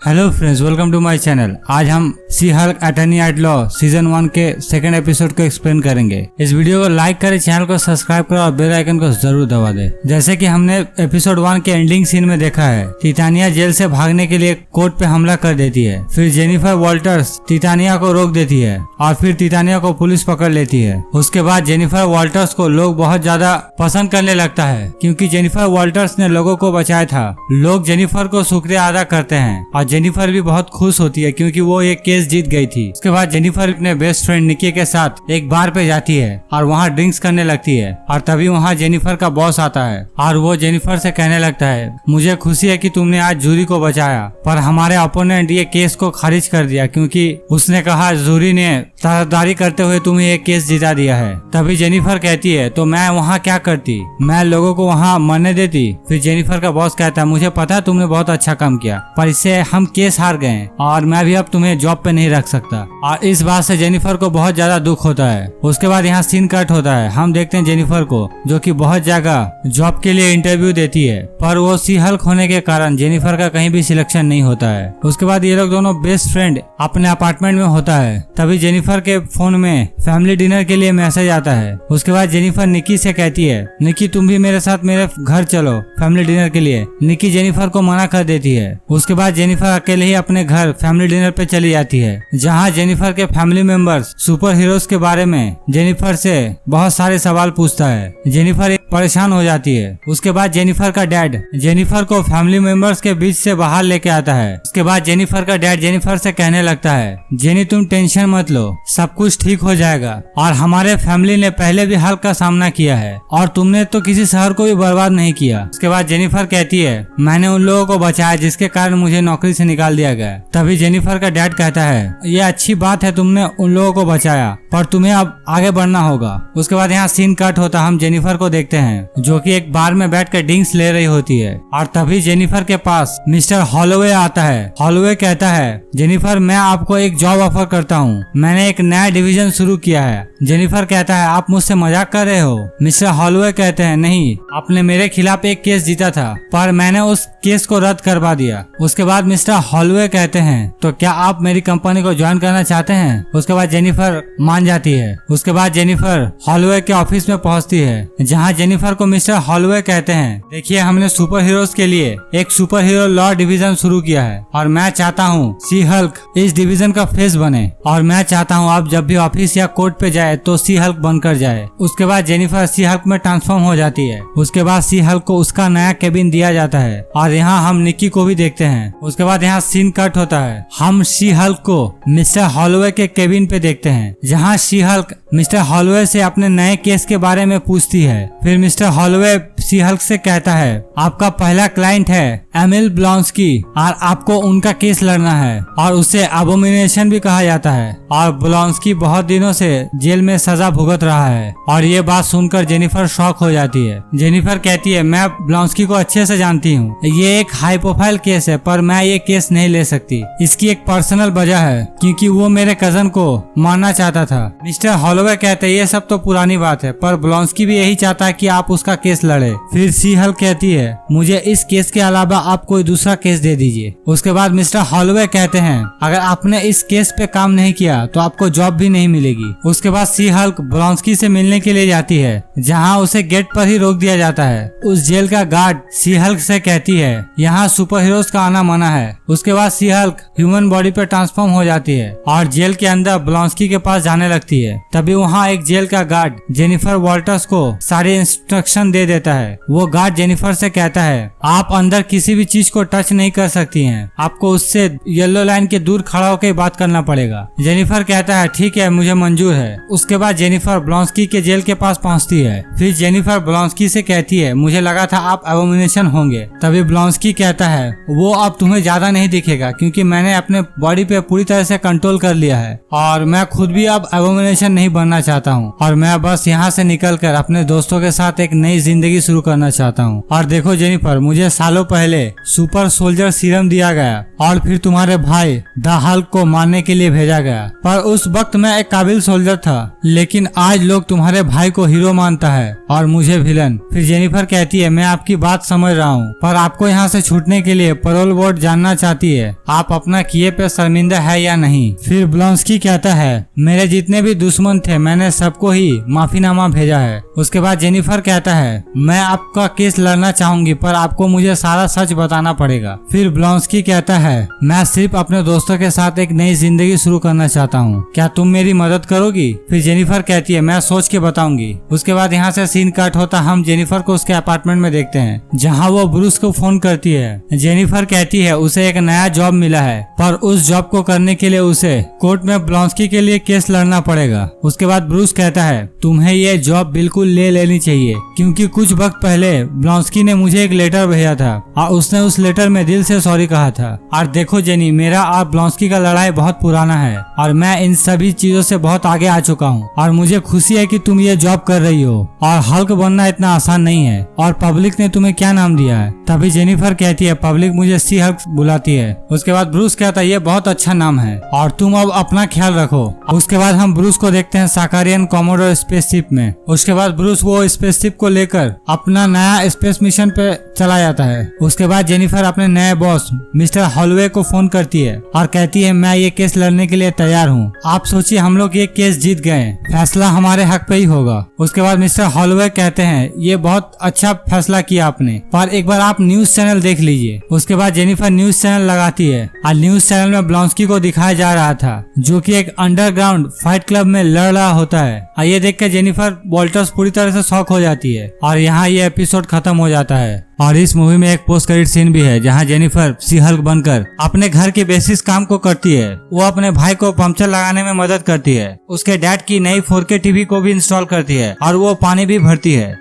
Hello friends, welcome to my channel. आज हम she Hulk attorney at law season 1 के second episode को explain करेंगे। इस वीडियो को लाइक करें, चैनल को सब्सक्राइब करें और बेल आइकन को जरूर दबा दें। जैसे कि हमने एपिसोड 1 के एंडिंग सीन में देखा है, टिटानिया जेल से भागने के लिए कोर्ट पे हमला कर देती है। फिर जेनिफर वॉल्टर्स टिटानिया को रोक देती है और फिर टिटानिया को पुलिस पकड़ लेती है। उसके बाद जेनिफर वॉल्टर्स को लोग बहुत ज्यादा पसंद करने लगता है क्योंकि जेनिफर वॉल्टर्स ने लोगों को बचाया था। लोग जेनिफर को शुक्रिया अदा करते हैं और जेनिफर भी बहुत खुश होती है क्योंकि वो ये केस जीत गई थी। उसके बाद जेनिफर अपने बेस्ट फ्रेंड निकी के साथ एक बार पे जाती है और वहाँ ड्रिंक्स करने लगती है और तभी वहाँ जेनिफर का बॉस आता है और वो जेनिफर से कहने लगता है, मुझे खुशी है कि तुमने आज जूरी को बचाया, पर हमारे अपोनेंट ये केस को खारिज कर दिया क्योंकि उसने कहा जूरी ने तरफदारी करते हुए तुम्हें ये केस जिता दिया है। तभी जेनिफर कहती है, तो मैं वहाँ क्या करती, मैं लोगों को वहाँ मरने देती। फिर जेनिफर का बॉस कहता है, मुझे पता है तुमने बहुत अच्छा काम किया, पर इससे हम केस हार गए और मैं भी अब तुम्हें जॉब पे नहीं रख सकता। और इस बात से जेनिफर को बहुत ज्यादा दुख होता है। उसके बाद यहाँ सीन कट होता है। हम देखते हैं जेनिफर को जो कि बहुत जगह जॉब के लिए इंटरव्यू देती है, पर वो सी हल्क होने के कारण जेनिफर का कहीं भी सिलेक्शन नहीं होता है। उसके बाद ये लोग दोनों बेस्ट फ्रेंड अपने अपार्टमेंट में होता है। तभी जेनिफर के फोन में फैमिली डिनर के लिए मैसेज आता है। उसके बाद जेनिफर निकी से कहती है, निकी तुम भी मेरे साथ मेरे घर चलो फैमिली डिनर के लिए। निकी जेनिफर को मना कर देती है। उसके बाद जेनिफर अकेले ही अपने घर फैमिली डिनर पे चली जाती है, जहाँ जेनिफर के फैमिली मेंबर्स सुपर हीरोज के बारे में जेनिफर से बहुत सारे सवाल पूछता है। जेनिफर परेशान हो जाती है। उसके बाद जेनिफर का डैड जेनिफर को फैमिली मेंबर्स के बीच से बाहर लेके आता है। उसके बाद जेनिफर का डैड जेनिफर से कहने लगता है, जेनी तुम टेंशन मत लो, सब कुछ ठीक हो जाएगा और हमारे फैमिली ने पहले भी हल्क का सामना किया है और तुमने तो किसी शहर को भी बर्बाद नहीं किया। उसके बाद जेनिफर कहती है, मैंने उन लोगों को बचाया जिसके कारण मुझे नौकरी से निकाल दिया गया। तभी जेनिफर का डैड कहता है, ये अच्छी बात है तुमने उन लोगों को बचाया, पर तुम्हें अब आगे बढ़ना होगा। उसके बाद यहाँ सीन कट होता, हम जेनिफर को देखते हैं जो कि एक बार में बैठकर ड्रिंक्स ले रही होती है और तभी जेनिफर के पास मिस्टर हॉलोवे आता है। हॉलोवे कहता है, जेनिफर मैं आपको एक जॉब ऑफर करता हूँ, मैंने एक नया डिवीजन शुरू किया है। जेनिफर कहता है, आप मुझसे मजाक कर रहे हो? मिस्टर हॉलोवे कहते हैं, नहीं, आपने मेरे खिलाफ एक केस जीता था पर मैंने उस केस को रद्द करवा दिया। उसके बाद मिस्टर हॉलोवे कहते हैं, तो क्या आप मेरी कंपनी को ज्वाइन करना चाहते हैं? उसके बाद जेनिफर मान जाती है। उसके बाद जेनिफर हॉलोवे के ऑफिस में पहुंचती है, जहां जेनिफर को मिस्टर हॉलोवे कहते हैं, देखिए हमने सुपर हीरोज के लिए एक सुपर हीरो लॉ डिवीजन शुरू किया है और मैं चाहता हूँ सी हल्क इस डिवीजन का फेस बने और मैं चाहता हूँ आप जब भी ऑफिस या कोर्ट पे जाए तो सी हल्क बनकर जाए। उसके बाद जेनिफर सी हल्क में ट्रांसफॉर्म हो जाती है। उसके बाद सी हल्क को उसका नया केबिन दिया जाता है और यहाँ हम निकी को भी देखते हैं। उसके बाद यहाँ सीन कट होता है, हम सी हल्क को मिस्टर हॉलोवे के केबिन पे देखते हैं, जहाँ सी हल्क मिस्टर हॉलोवे से अपने नए केस के बारे में पूछती है। फिर मिस्टर हॉलोवे सी हल्क से कहता है, आपका पहला क्लाइंट है एमिल ब्लॉन्स्की और आपको उनका केस लड़ना है और उसे अबोमिनेशन भी कहा जाता है और ब्लॉन्स्की बहुत दिनों से जेल में सजा भुगत रहा है। और ये बात सुनकर जेनिफर शॉक हो जाती है। जेनिफर कहती है, मैं ब्लॉन्स्की को अच्छे से जानती हूँ, ये एक हाई प्रोफाइल केस है पर मैं ये केस नहीं ले सकती। इसकी एक पर्सनल वजह है क्योंकि वो मेरे कजन को मारना चाहता था। मिस्टर हॉलोवे कहते हैं, ये सब तो पुरानी बात है पर ब्लॉन्स्की भी यही चाहता है कि आप उसका केस लड़े। फिर सी हल्क कहती है, मुझे इस केस के अलावा आप कोई दूसरा केस दे दीजिए। उसके बाद मिस्टर हॉलोवे कहते हैं, अगर आपने इस केस पे काम नहीं किया तो आपको जॉब भी नहीं मिलेगी। उसके बाद सी हल्क ब्लॉन्स्की से मिलने के लिए जाती है, जहाँ उसे गेट पर ही रोक दिया जाता है। उस जेल का गार्ड सी हल्क से कहती है, यहाँ सुपर हीरोज का आना मना है। उसके बाद सी हल्क ह्यूमन बॉडी पे ट्रांसफॉर्म हो जाती है और जेल के अंदर ब्लॉन्स्की के पास जाने लगती है। तभी वहाँ एक जेल का गार्ड जेनिफर वॉल्टर्स को सारे इंस्ट्रक्शन दे देता है। वो गार्ड जेनिफर से कहता है, आप अंदर किसी भी चीज को टच नहीं कर सकती हैं, आपको उससे येलो लाइन के दूर खड़ा होकर बात करना पड़ेगा। जेनिफर कहता है, ठीक है मुझे मंजूर है। उसके बाद जेनिफर ब्लॉन्स्की के जेल के पास पहुंचती है। फिर जेनिफर ब्लॉन्स्की से कहती है, मुझे लगा था आप एबोमिनेशन होंगे। तभी ब्लॉन्स्की कहता है, वो अब तुम्हें ज्यादा नहीं दिखेगा क्योंकि मैंने अपने बॉडी पे पूरी तरह से कंट्रोल कर लिया है और मैं खुद भी अब एबोमिनेशन नहीं बनना चाहता हूँ और मैं बस यहाँ से निकल कर अपने दोस्तों के साथ एक नई जिंदगी शुरू शुरू करना चाहता हूँ। और देखो जेनिफर, मुझे सालों पहले सुपर सोल्जर सीरम दिया गया और फिर तुम्हारे भाई द हल्क को मारने के लिए भेजा गया, पर उस वक्त मैं एक काबिल सोल्जर था, लेकिन आज लोग तुम्हारे भाई को हीरो मानता है और मुझे विलन। फिर जेनिफर कहती है, मैं आपकी बात समझ रहा हूँ, पर आपको यहाँ से छूटने के लिए पैरोल बोर्ड जानना चाहती है आप अपना किए पे शर्मिंदा है या नहीं। फिर ब्लॉन्स्की कहता है, मेरे जितने भी दुश्मन थे मैंने सबको ही माफीनामा भेजा है। उसके बाद जेनिफर कहता है, मैं आपका केस लड़ना चाहूंगी पर आपको मुझे सारा सच बताना पड़ेगा। फिर ब्लॉन्स्की कहता है, मैं सिर्फ अपने दोस्तों के साथ एक नई जिंदगी शुरू करना चाहता हूँ, क्या तुम मेरी मदद करोगी? फिर जेनिफर कहती है, मैं सोच के बताऊंगी। उसके बाद यहाँ से सीन कट होता, हम जेनिफर को उसके अपार्टमेंट में देखते हैं जहाँ वो ब्रूस को फोन करती है। जेनिफर कहती है उसे एक नया जॉब मिला है, पर उस जॉब को करने के लिए उसे कोर्ट में ब्लॉन्स्की के लिए केस लड़ना पड़ेगा। उसके बाद ब्रूस कहता है, तुम्हें ये जॉब बिल्कुल ले लेनी चाहिए, क्योंकि कुछ वक्त पहले ब्लॉन्स्की ने मुझे एक लेटर भेजा था और उसने उस लेटर में दिल से सॉरी कहा था। और देखो जेनी, मेरा और ब्लॉन्स्की का लड़ाई बहुत पुराना है और मैं इन सभी चीजों से बहुत आगे आ चुका हूँ और मुझे खुशी है कि तुम ये जॉब कर रही हो और हल्क बनना इतना आसान नहीं है। और पब्लिक ने तुम्हें क्या नाम दिया है? तभी जेनिफर कहती है, पब्लिक मुझे सी हल्क बुलाती है। उसके बाद ब्रूस कहता है, ये बहुत अच्छा नाम है और तुम अब अपना ख्याल रखो। उसके बाद हम ब्रूस को देखते हैं साकारियन कॉमोडोर स्पेसशिप में। उसके बाद ब्रूस वो स्पेसशिप को लेकर अपना नया स्पेस मिशन पे चला जाता है। उसके बाद जेनिफर अपने नए बॉस मिस्टर हॉलवे को फोन करती है और कहती है, मैं ये केस लड़ने के लिए तैयार हूँ। आप सोचिए, हम लोग ये केस जीत गए, फैसला हमारे हक पे ही होगा। उसके बाद मिस्टर हॉलवे कहते हैं, ये बहुत अच्छा फैसला किया आपने, पर एक बार आप न्यूज चैनल देख लीजिए। उसके बाद जेनिफर न्यूज चैनल लगाती है और न्यूज चैनल में ब्लॉन्स्की को दिखाया जा रहा था जो कि एक अंडरग्राउंड फाइट क्लब में लड़ रहा होता है। और ये देख कर जेनिफर वॉल्टर्स पूरी तरह से शॉक हो जाती है और यहाँ ये एपिसोड खत्म हो जाता है। और इस मूवी में एक पोस्ट क्रेडिट सीन भी है जहाँ जेनिफर सी हल्क बनकर अपने घर के बेसिस काम को करती है। वो अपने भाई को पंक्चर लगाने में मदद करती है, उसके डैड की नई 4K टीवी को भी इंस्टॉल करती है और वो पानी भी भरती है।